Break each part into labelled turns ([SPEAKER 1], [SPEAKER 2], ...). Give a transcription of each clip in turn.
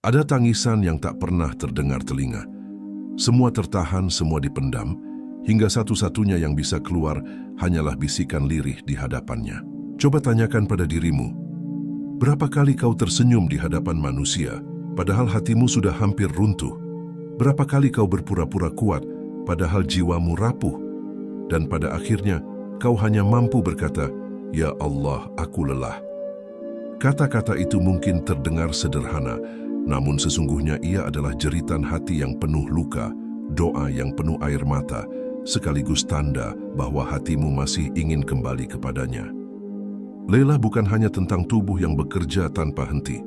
[SPEAKER 1] Ada tangisan yang tak pernah terdengar telinga. Semua tertahan, semua dipendam, hingga satu-satunya yang bisa keluar hanyalah bisikan lirih di hadapannya. Coba tanyakan pada dirimu, berapa kali kau tersenyum di hadapan manusia, padahal hatimu sudah hampir runtuh? Berapa kali kau berpura-pura kuat, padahal jiwamu rapuh? Dan pada akhirnya, kau hanya mampu berkata, "Ya Allah, aku lelah." Kata-kata itu mungkin terdengar sederhana, namun sesungguhnya ia adalah jeritan hati yang penuh luka, doa yang penuh air mata, sekaligus tanda bahwa hatimu masih ingin kembali kepadanya. Lelah bukan hanya tentang tubuh yang bekerja tanpa henti.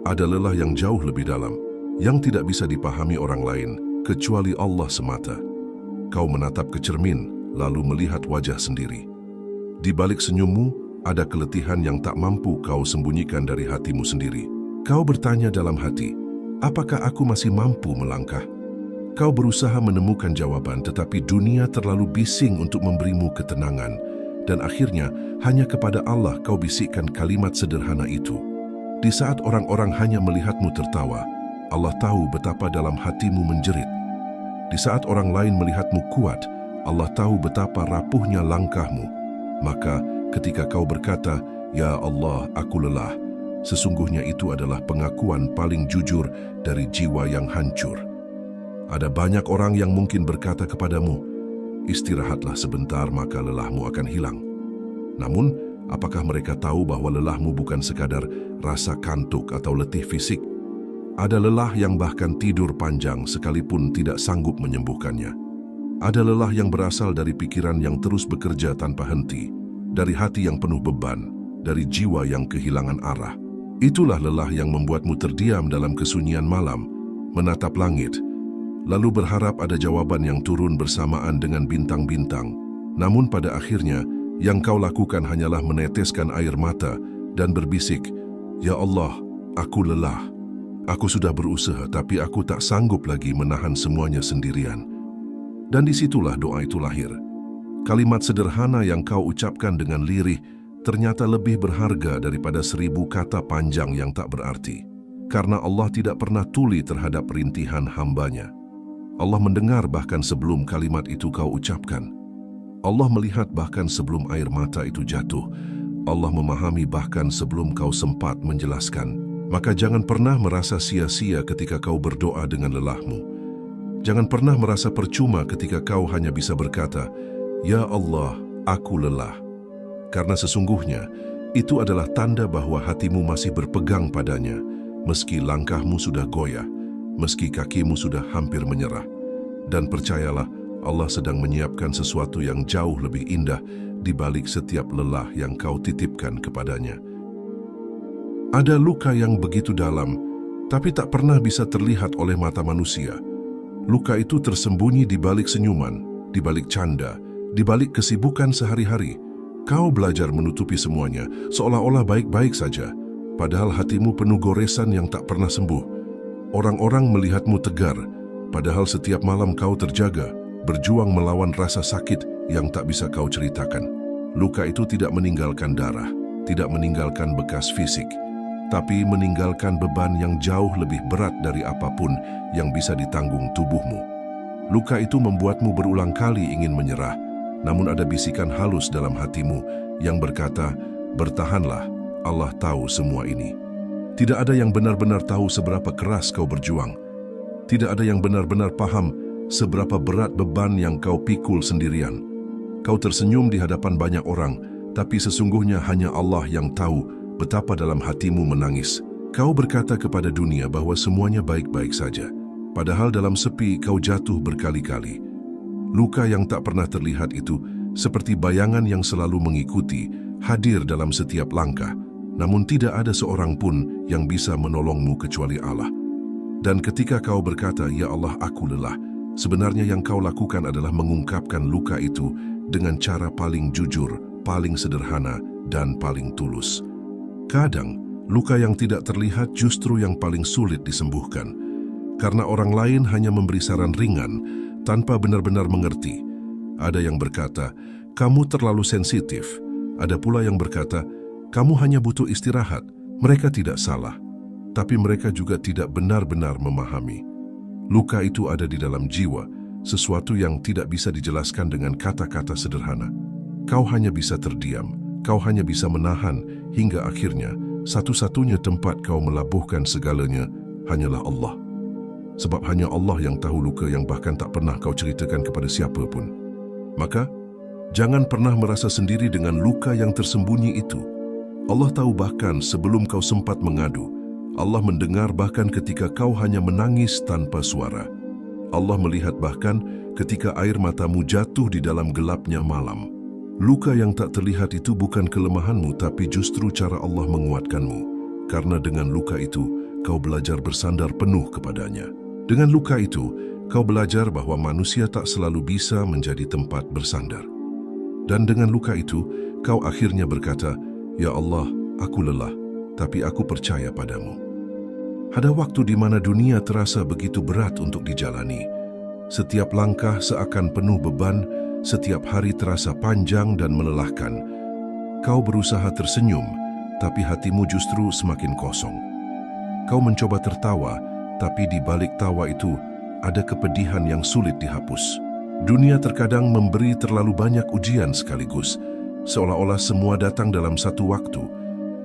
[SPEAKER 1] Ada lelah yang jauh lebih dalam, yang tidak bisa dipahami orang lain, kecuali Allah semata. Kau menatap ke cermin, lalu melihat wajah sendiri. Di balik senyummu, ada keletihan yang tak mampu kau sembunyikan dari hatimu sendiri. Kau bertanya dalam hati, apakah aku masih mampu melangkah? Kau berusaha menemukan jawaban, tetapi dunia terlalu bising untuk memberimu ketenangan. Dan akhirnya, hanya kepada Allah kau bisikkan kalimat sederhana itu. Di saat orang-orang hanya melihatmu tertawa, Allah tahu betapa dalam hatimu menjerit. Di saat orang lain melihatmu kuat, Allah tahu betapa rapuhnya langkahmu. Maka, ketika kau berkata, "Ya Allah, aku lelah," sesungguhnya itu adalah pengakuan paling jujur dari jiwa yang hancur. Ada banyak orang yang mungkin berkata kepadamu, "Istirahatlah sebentar, maka lelahmu akan hilang." Namun, apakah mereka tahu bahwa lelahmu bukan sekadar rasa kantuk atau letih fisik? Ada lelah yang bahkan tidur panjang sekalipun tidak sanggup menyembuhkannya. Ada lelah yang berasal dari pikiran yang terus bekerja tanpa henti, dari hati yang penuh beban, dari jiwa yang kehilangan arah. Itulah lelah yang membuatmu terdiam dalam kesunyian malam, menatap langit, lalu berharap ada jawaban yang turun bersamaan dengan bintang-bintang. Namun pada akhirnya, yang kau lakukan hanyalah meneteskan air mata dan berbisik, "Ya Allah, aku lelah. Aku sudah berusaha, tapi aku tak sanggup lagi menahan semuanya sendirian." Dan disitulah doa itu lahir. Kalimat sederhana yang kau ucapkan dengan lirih ternyata lebih berharga daripada 1000 kata panjang yang tak berarti. Karena Allah tidak pernah tuli terhadap rintihan hambanya. Allah mendengar bahkan sebelum kalimat itu kau ucapkan. Allah melihat bahkan sebelum air mata itu jatuh. Allah memahami bahkan sebelum kau sempat menjelaskan. Maka jangan pernah merasa sia-sia ketika kau berdoa dengan lelahmu. Jangan pernah merasa percuma ketika kau hanya bisa berkata, "Ya Allah, aku lelah." Karena sesungguhnya, itu adalah tanda bahwa hatimu masih berpegang padanya, meski langkahmu sudah goyah, meski kakimu sudah hampir menyerah. Dan percayalah, Allah sedang menyiapkan sesuatu yang jauh lebih indah di balik setiap lelah yang kau titipkan kepadanya. Ada luka yang begitu dalam, tapi tak pernah bisa terlihat oleh mata manusia. Luka itu tersembunyi di balik senyuman, di balik canda, di balik kesibukan sehari-hari. Kau belajar menutupi semuanya, seolah-olah baik-baik saja, padahal hatimu penuh goresan yang tak pernah sembuh. Orang-orang melihatmu tegar, padahal setiap malam kau terjaga, berjuang melawan rasa sakit yang tak bisa kau ceritakan. Luka itu tidak meninggalkan darah, tidak meninggalkan bekas fisik, tapi meninggalkan beban yang jauh lebih berat dari apapun yang bisa ditanggung tubuhmu. Luka itu membuatmu berulang kali ingin menyerah, namun ada bisikan halus dalam hatimu yang berkata, "Bertahanlah, Allah tahu semua ini." Tidak ada yang benar-benar tahu seberapa keras kau berjuang. Tidak ada yang benar-benar paham seberapa berat beban yang kau pikul sendirian. Kau tersenyum di hadapan banyak orang, tapi sesungguhnya hanya Allah yang tahu betapa dalam hatimu menangis. Kau berkata kepada dunia bahwa semuanya baik-baik saja, padahal dalam sepi kau jatuh berkali-kali. Luka yang tak pernah terlihat itu seperti bayangan yang selalu mengikuti, hadir dalam setiap langkah, namun tidak ada seorang pun yang bisa menolongmu kecuali Allah. Dan ketika kau berkata, "Ya Allah, aku lelah," sebenarnya yang kau lakukan adalah mengungkapkan luka itu dengan cara paling jujur, paling sederhana, dan paling tulus. Kadang, luka yang tidak terlihat justru yang paling sulit disembuhkan, karena orang lain hanya memberi saran ringan tanpa benar-benar mengerti. Ada yang berkata, "Kamu terlalu sensitif." Ada pula yang berkata, "Kamu hanya butuh istirahat." Mereka tidak salah. tapi mereka juga tidak benar-benar memahami. Luka itu ada di dalam jiwa, sesuatu yang tidak bisa dijelaskan dengan kata-kata sederhana. Kau hanya bisa terdiam, kau hanya bisa menahan, hingga akhirnya satu-satunya tempat kau melabuhkan segalanya hanyalah Allah. Sebab hanya Allah yang tahu luka yang bahkan tak pernah kau ceritakan kepada siapa pun. Maka, jangan pernah merasa sendiri dengan luka yang tersembunyi itu. Allah tahu bahkan sebelum kau sempat mengadu. Allah mendengar bahkan ketika kau hanya menangis tanpa suara. Allah melihat bahkan ketika air matamu jatuh di dalam gelapnya malam. Luka yang tak terlihat itu bukan kelemahanmu, tapi justru cara Allah menguatkanmu. Karena dengan luka itu, kau belajar bersandar penuh kepadanya. Dengan luka itu, kau belajar bahwa manusia tak selalu bisa menjadi tempat bersandar. Dan dengan luka itu, kau akhirnya berkata, "Ya Allah, aku lelah, tapi aku percaya padamu." Ada waktu di mana dunia terasa begitu berat untuk dijalani. Setiap langkah seakan penuh beban, setiap hari terasa panjang dan melelahkan. Kau berusaha tersenyum, tapi hatimu justru semakin kosong. Kau mencoba tertawa, tapi di balik tawa itu ada kepedihan yang sulit dihapus. Dunia terkadang memberi terlalu banyak ujian sekaligus, seolah-olah semua datang dalam satu waktu.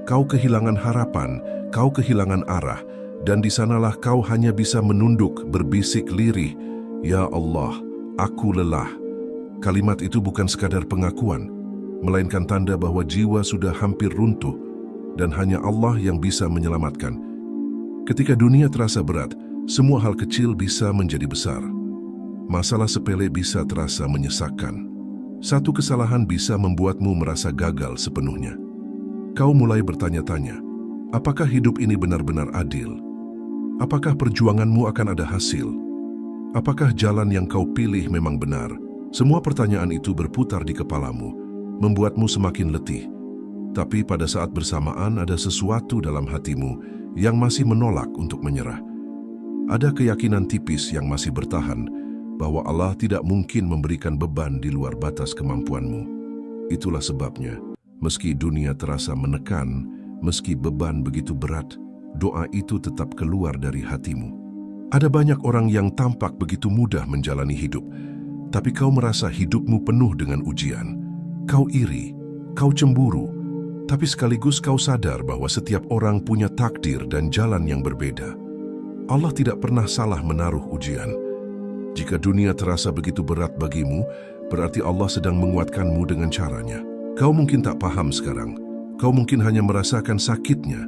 [SPEAKER 1] Kau kehilangan harapan, kau kehilangan arah, dan di sanalah kau hanya bisa menunduk, berbisik lirih, "Ya Allah, aku lelah." Kalimat itu bukan sekadar pengakuan, melainkan tanda bahwa jiwa sudah hampir runtuh, dan hanya Allah yang bisa menyelamatkan. Ketika dunia terasa berat, semua hal kecil bisa menjadi besar. Masalah sepele bisa terasa menyesakkan. Satu kesalahan bisa membuatmu merasa gagal sepenuhnya. Kau mulai bertanya-tanya, apakah hidup ini benar-benar adil? Apakah perjuanganmu akan ada hasil? Apakah jalan yang kau pilih memang benar? Semua pertanyaan itu berputar di kepalamu, membuatmu semakin letih. Tapi pada saat bersamaan ada sesuatu dalam hatimu yang masih menolak untuk menyerah. Ada keyakinan tipis yang masih bertahan bahwa Allah tidak mungkin memberikan beban di luar batas kemampuanmu. Itulah sebabnya, meski dunia terasa menekan, meski beban begitu berat, doa itu tetap keluar dari hatimu. Ada banyak orang yang tampak begitu mudah menjalani hidup, tapi kau merasa hidupmu penuh dengan ujian. Kau iri, kau cemburu, tapi sekaligus kau sadar bahwa setiap orang punya takdir dan jalan yang berbeda. Allah tidak pernah salah menaruh ujian. Jika dunia terasa begitu berat bagimu, berarti Allah sedang menguatkanmu dengan caranya. Kau mungkin tak paham sekarang, kau mungkin hanya merasakan sakitnya,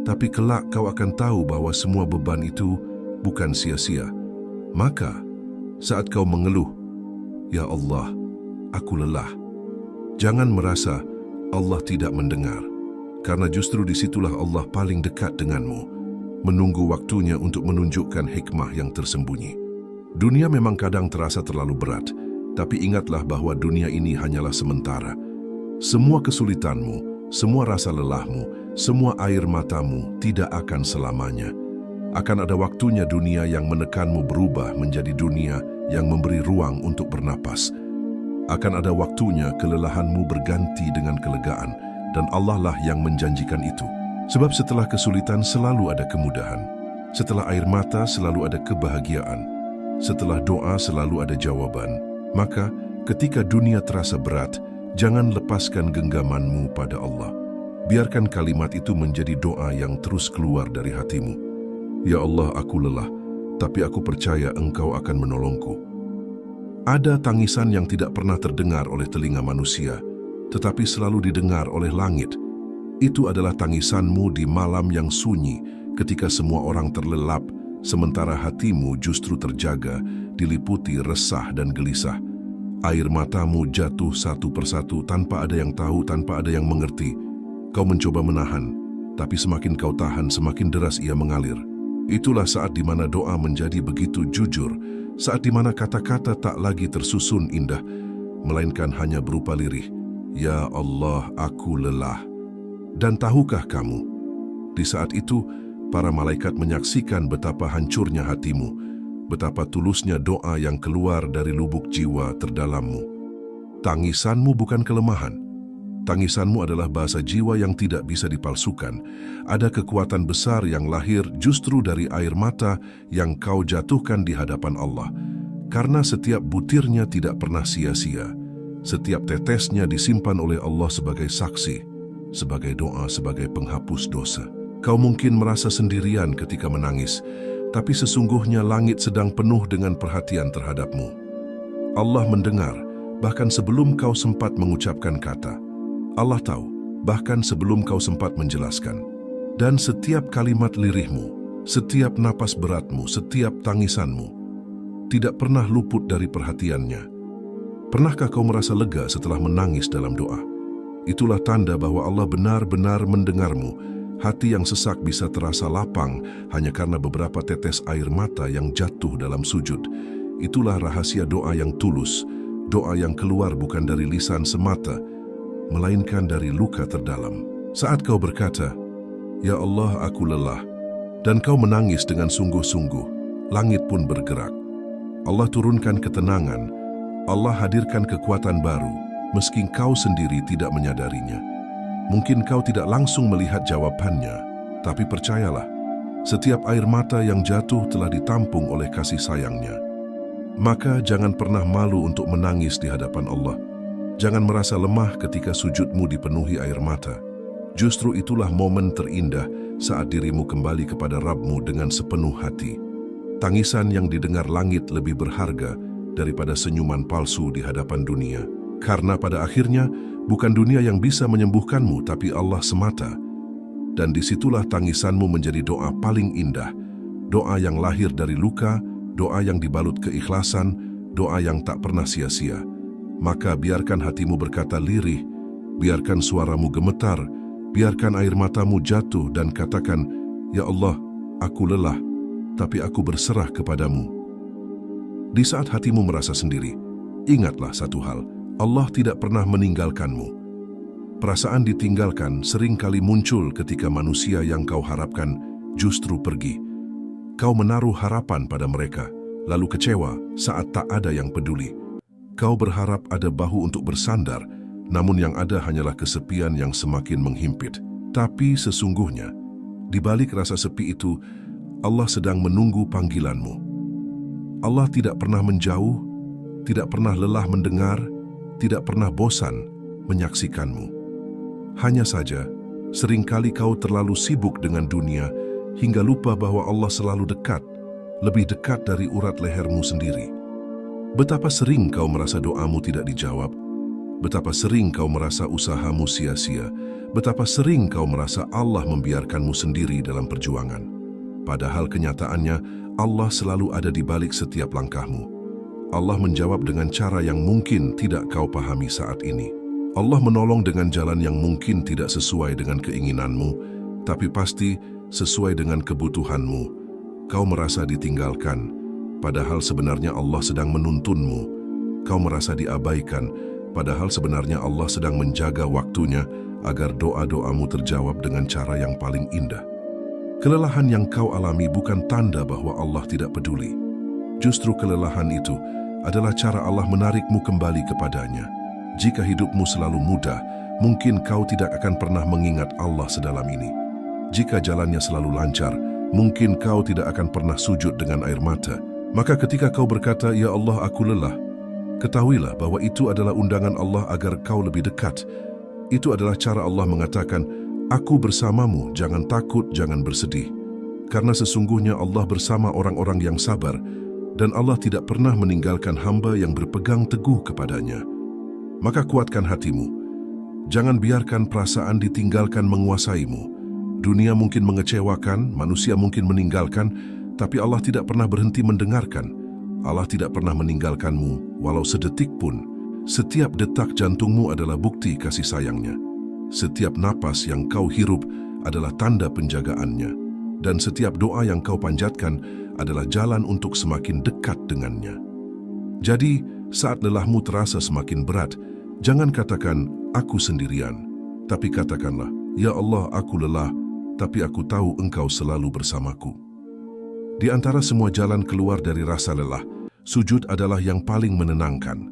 [SPEAKER 1] tapi kelak kau akan tahu bahwa semua beban itu bukan sia-sia. Maka, saat kau mengeluh, "Ya Allah, aku lelah," jangan merasa Allah tidak mendengar, karena justru disitulah Allah paling dekat denganmu, menunggu waktunya untuk menunjukkan hikmah yang tersembunyi. Dunia memang kadang terasa terlalu berat, tapi ingatlah bahwa dunia ini hanyalah sementara. Semua kesulitanmu, semua rasa lelahmu, semua air matamu tidak akan selamanya. Akan ada waktunya dunia yang menekanmu berubah menjadi dunia yang memberi ruang untuk bernapas. Akan ada waktunya kelelahanmu berganti dengan kelegaan, dan Allah lah yang menjanjikan itu. Sebab setelah kesulitan selalu ada kemudahan. Setelah air mata selalu ada kebahagiaan. Setelah doa selalu ada jawaban. Maka ketika dunia terasa berat, jangan lepaskan genggamanmu pada Allah. Biarkan kalimat itu menjadi doa yang terus keluar dari hatimu. "Ya Allah, aku lelah, tapi aku percaya Engkau akan menolongku." Ada tangisan yang tidak pernah terdengar oleh telinga manusia, tetapi selalu didengar oleh langit. Itu adalah tangisanmu di malam yang sunyi, ketika semua orang terlelap, sementara hatimu justru terjaga, diliputi resah dan gelisah. Air matamu jatuh satu persatu tanpa ada yang tahu, tanpa ada yang mengerti. Kau mencoba menahan, tapi semakin kau tahan, semakin deras ia mengalir. Itulah saat di mana doa menjadi begitu jujur, saat di mana kata-kata tak lagi tersusun indah, melainkan hanya berupa lirih. "Ya Allah, aku lelah." Dan tahukah kamu, di saat itu, para malaikat menyaksikan betapa hancurnya hatimu, betapa tulusnya doa yang keluar dari lubuk jiwa terdalammu. Tangisanmu bukan kelemahan, Tangisanmu adalah bahasa jiwa yang tidak bisa dipalsukan. Ada kekuatan besar yang lahir justru dari air mata yang kau jatuhkan di hadapan Allah. Karena setiap butirnya tidak pernah sia-sia. Setiap tetesnya disimpan oleh Allah sebagai saksi, sebagai doa, sebagai penghapus dosa. Kau mungkin merasa sendirian ketika menangis, tapi sesungguhnya langit sedang penuh dengan perhatian terhadapmu. Allah mendengar, bahkan sebelum kau sempat mengucapkan kata. Allah tahu, bahkan sebelum kau sempat menjelaskan. Dan setiap kalimat lirihmu, setiap napas beratmu, setiap tangisanmu, tidak pernah luput dari perhatiannya. Pernahkah kau merasa lega setelah menangis dalam doa? Itulah tanda bahwa Allah benar-benar mendengarmu. Hati yang sesak bisa terasa lapang hanya karena beberapa tetes air mata yang jatuh dalam sujud. Itulah rahasia doa yang tulus, doa yang keluar bukan dari lisan semata, melainkan dari luka terdalam. Saat kau berkata, "Ya Allah, aku lelah," dan kau menangis dengan sungguh-sungguh, langit pun bergerak. Allah turunkan ketenangan, Allah hadirkan kekuatan baru, meski kau sendiri tidak menyadarinya. Mungkin kau tidak langsung melihat jawabannya, tapi percayalah, setiap air mata yang jatuh telah ditampung oleh kasih sayangnya. Maka jangan pernah malu untuk menangis di hadapan Allah. Jangan merasa lemah ketika sujudmu dipenuhi air mata. Justru itulah momen terindah saat dirimu kembali kepada Rabb-mu dengan sepenuh hati. Tangisan yang didengar langit lebih berharga daripada senyuman palsu di hadapan dunia. Karena pada akhirnya, bukan dunia yang bisa menyembuhkanmu, tapi Allah semata. Dan disitulah tangisanmu menjadi doa paling indah. Doa yang lahir dari luka, doa yang dibalut keikhlasan, doa yang tak pernah sia-sia. Maka biarkan hatimu berkata lirih, biarkan suaramu gemetar, biarkan air matamu jatuh dan katakan, "Ya Allah, aku lelah, tapi aku berserah kepadamu." Di saat hatimu merasa sendiri, ingatlah satu hal, Allah tidak pernah meninggalkanmu. Perasaan ditinggalkan seringkali muncul ketika manusia yang kau harapkan justru pergi. Kau menaruh harapan pada mereka, lalu kecewa saat tak ada yang peduli. Kau berharap ada bahu untuk bersandar, namun yang ada hanyalah kesepian yang semakin menghimpit. Tapi sesungguhnya, di balik rasa sepi itu, Allah sedang menunggu panggilanmu. Allah tidak pernah menjauh, tidak pernah lelah mendengar, tidak pernah bosan menyaksikanmu. Hanya saja, seringkali kau terlalu sibuk dengan dunia hingga lupa bahwa Allah selalu dekat, lebih dekat dari urat lehermu sendiri. Betapa sering kau merasa doamu tidak dijawab, betapa sering kau merasa usahamu sia-sia, betapa sering kau merasa Allah membiarkanmu sendiri dalam perjuangan. Padahal kenyataannya, Allah selalu ada di balik setiap langkahmu. Allah menjawab dengan cara yang mungkin tidak kau pahami saat ini. Allah menolong dengan jalan yang mungkin tidak sesuai dengan keinginanmu, tapi pasti sesuai dengan kebutuhanmu. Kau merasa ditinggalkan, padahal sebenarnya Allah sedang menuntunmu. Kau merasa diabaikan, padahal sebenarnya Allah sedang menjaga waktunya agar doa-doamu terjawab dengan cara yang paling indah. Kelelahan yang kau alami bukan tanda bahwa Allah tidak peduli. Justru kelelahan itu adalah cara Allah menarikmu kembali kepadanya. Jika hidupmu selalu mudah, mungkin kau tidak akan pernah mengingat Allah sedalam ini. Jika jalannya selalu lancar, mungkin kau tidak akan pernah sujud dengan air mata. Maka ketika kau berkata, "Ya Allah, aku lelah," ketahuilah bahwa itu adalah undangan Allah agar kau lebih dekat. Itu adalah cara Allah mengatakan, "Aku bersamamu, jangan takut, jangan bersedih." Karena sesungguhnya Allah bersama orang-orang yang sabar, dan Allah tidak pernah meninggalkan hamba yang berpegang teguh kepadanya. Maka kuatkan hatimu. Jangan biarkan perasaan ditinggalkan menguasaimu. Dunia mungkin mengecewakan, manusia mungkin meninggalkan, tapi Allah tidak pernah berhenti mendengarkan. Allah tidak pernah meninggalkanmu, walau sedetik pun. Setiap detak jantungmu adalah bukti kasih sayangnya. Setiap napas yang kau hirup adalah tanda penjagaannya. Dan setiap doa yang kau panjatkan adalah jalan untuk semakin dekat dengannya. Jadi, saat lelahmu terasa semakin berat, jangan katakan, "Aku sendirian." Tapi katakanlah, "Ya Allah, aku lelah, tapi aku tahu Engkau selalu bersamaku." Di antara semua jalan keluar dari rasa lelah, sujud adalah yang paling menenangkan.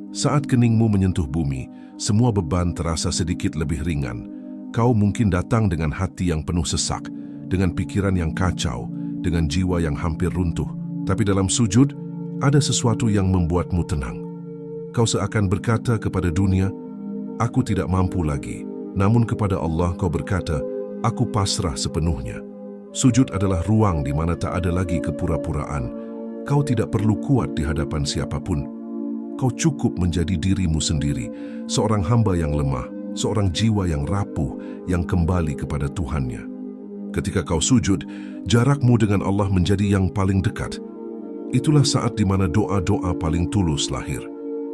[SPEAKER 1] Saat keningmu menyentuh bumi, semua beban terasa sedikit lebih ringan. Kau mungkin datang dengan hati yang penuh sesak, dengan pikiran yang kacau, dengan jiwa yang hampir runtuh. Tapi dalam sujud, ada sesuatu yang membuatmu tenang. Kau seakan berkata kepada dunia, "Aku tidak mampu lagi." Namun kepada Allah kau berkata, "Aku pasrah sepenuhnya." Sujud adalah ruang di mana tak ada lagi kepura-puraan. Kau tidak perlu kuat di hadapan siapapun. Kau cukup menjadi dirimu sendiri, seorang hamba yang lemah, seorang jiwa yang rapuh, yang kembali kepada Tuhannya. Ketika kau sujud, jarakmu dengan Allah menjadi yang paling dekat. Itulah saat di mana doa-doa paling tulus lahir.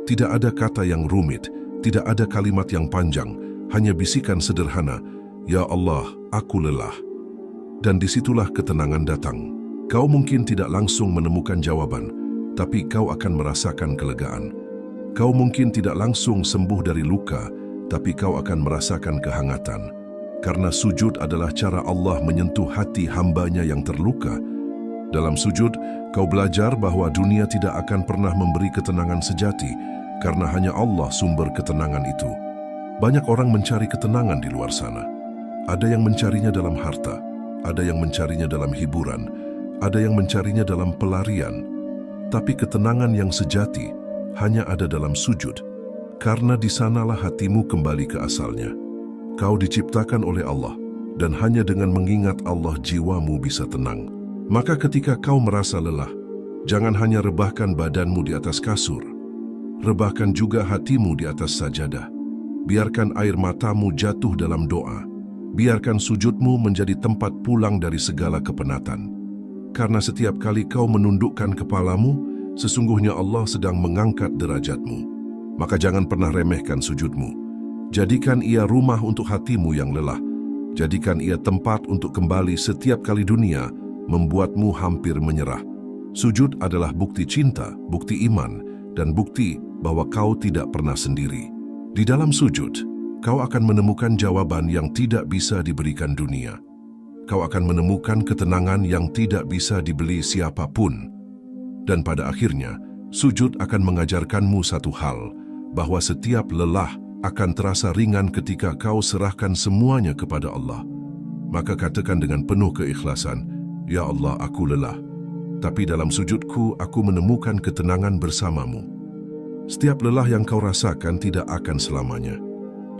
[SPEAKER 1] Tidak ada kata yang rumit, tidak ada kalimat yang panjang, hanya bisikan sederhana, "Ya Allah, aku lelah." Dan disitulah ketenangan datang. Kau mungkin tidak langsung menemukan jawaban, tapi kau akan merasakan kelegaan. Kau mungkin tidak langsung sembuh dari luka, tapi kau akan merasakan kehangatan. Karena sujud adalah cara Allah menyentuh hati hambanya yang terluka. Dalam sujud, kau belajar bahwa dunia tidak akan pernah memberi ketenangan sejati, karena hanya Allah sumber ketenangan itu. Banyak orang mencari ketenangan di luar sana. Ada yang mencarinya dalam harta, ada yang mencarinya dalam hiburan, ada yang mencarinya dalam pelarian. Tapi ketenangan yang sejati hanya ada dalam sujud, karena di sanalah hatimu kembali ke asalnya. Kau diciptakan oleh Allah, dan hanya dengan mengingat Allah jiwamu bisa tenang. Maka ketika kau merasa lelah, jangan hanya rebahkan badanmu di atas kasur, rebahkan juga hatimu di atas sajadah. Biarkan air matamu jatuh dalam doa, biarkan sujudmu menjadi tempat pulang dari segala kepenatan. Karena setiap kali kau menundukkan kepalamu, sesungguhnya Allah sedang mengangkat derajatmu. Maka jangan pernah remehkan sujudmu. Jadikan ia rumah untuk hatimu yang lelah. Jadikan ia tempat untuk kembali setiap kali dunia membuatmu hampir menyerah. Sujud adalah bukti cinta, bukti iman, dan bukti bahwa kau tidak pernah sendiri. Di dalam sujud, kau akan menemukan jawaban yang tidak bisa diberikan dunia. Kau akan menemukan ketenangan yang tidak bisa dibeli siapapun. Dan pada akhirnya, sujud akan mengajarkanmu satu hal, bahwa setiap lelah akan terasa ringan ketika kau serahkan semuanya kepada Allah. Maka katakan dengan penuh keikhlasan, "Ya Allah, aku lelah. Tapi dalam sujudku, aku menemukan ketenangan bersamamu." Setiap lelah yang kau rasakan tidak akan selamanya.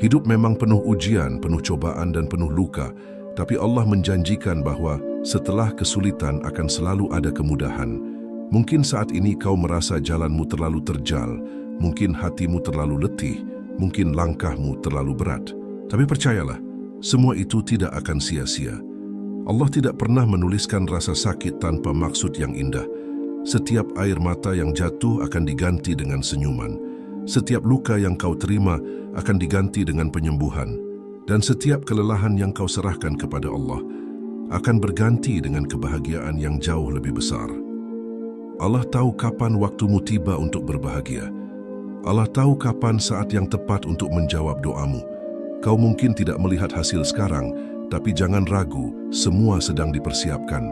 [SPEAKER 1] Hidup memang penuh ujian, penuh cobaan, dan penuh luka, tapi Allah menjanjikan bahwa setelah kesulitan akan selalu ada kemudahan. Mungkin saat ini kau merasa jalanmu terlalu terjal, mungkin hatimu terlalu letih, mungkin langkahmu terlalu berat. Tapi percayalah, semua itu tidak akan sia-sia. Allah tidak pernah menuliskan rasa sakit tanpa maksud yang indah. Setiap air mata yang jatuh akan diganti dengan senyuman. Setiap luka yang kau terima akan diganti dengan penyembuhan. Dan setiap kelelahan yang kau serahkan kepada Allah akan berganti dengan kebahagiaan yang jauh lebih besar. Allah tahu kapan waktumu tiba untuk berbahagia. Allah tahu kapan saat yang tepat untuk menjawab doamu. Kau mungkin tidak melihat hasil sekarang, tapi jangan ragu, semua sedang dipersiapkan.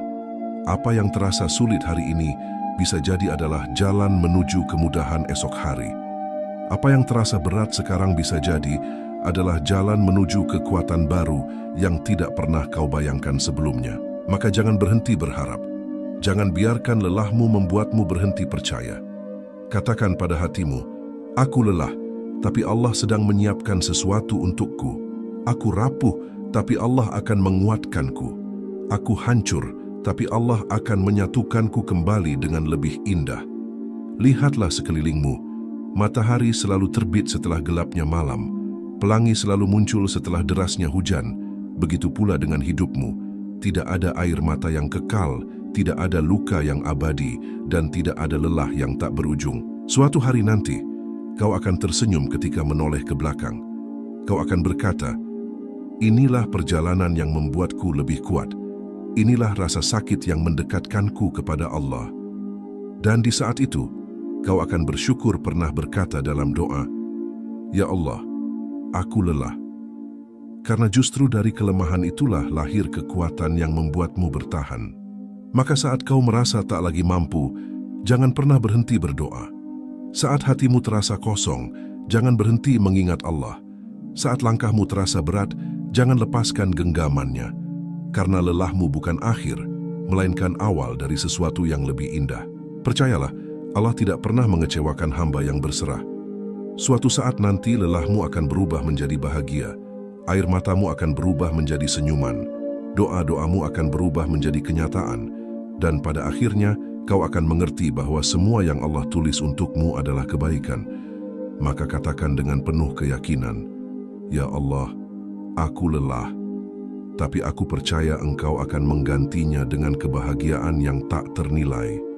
[SPEAKER 1] Apa yang terasa sulit hari ini bisa jadi adalah jalan menuju kemudahan esok hari. Apa yang terasa berat sekarang bisa jadi adalah jalan menuju kekuatan baru yang tidak pernah kau bayangkan sebelumnya. Maka jangan berhenti berharap. Jangan biarkan lelahmu membuatmu berhenti percaya. Katakan pada hatimu, "Aku lelah, tapi Allah sedang menyiapkan sesuatu untukku. Aku rapuh, tapi Allah akan menguatkanku. Aku hancur, tapi Allah akan menyatukanku kembali dengan lebih indah." Lihatlah sekelilingmu. Matahari selalu terbit setelah gelapnya malam. Pelangi selalu muncul setelah derasnya hujan. Begitu pula dengan hidupmu. Tidak ada air mata yang kekal, tidak ada luka yang abadi, dan tidak ada lelah yang tak berujung. Suatu hari nanti, kau akan tersenyum ketika menoleh ke belakang. Kau akan berkata, "Inilah perjalanan yang membuatku lebih kuat. Inilah rasa sakit yang mendekatkanku kepada Allah." Dan di saat itu, kau akan bersyukur pernah berkata dalam doa, "Ya Allah, aku lelah." Karena justru dari kelemahan itulah lahir kekuatan yang membuatmu bertahan. Maka saat kau merasa tak lagi mampu, jangan pernah berhenti berdoa. Saat hatimu terasa kosong, jangan berhenti mengingat Allah. Saat langkahmu terasa berat, jangan lepaskan genggamannya. Karena lelahmu bukan akhir, melainkan awal dari sesuatu yang lebih indah. Percayalah, Allah tidak pernah mengecewakan hamba yang berserah. Suatu saat nanti lelahmu akan berubah menjadi bahagia. Air matamu akan berubah menjadi senyuman. Doa-doamu akan berubah menjadi kenyataan. Dan pada akhirnya, kau akan mengerti bahwa semua yang Allah tulis untukmu adalah kebaikan. Maka katakan dengan penuh keyakinan, "Ya Allah, aku lelah, tapi aku percaya Engkau akan menggantinya dengan kebahagiaan yang tak ternilai."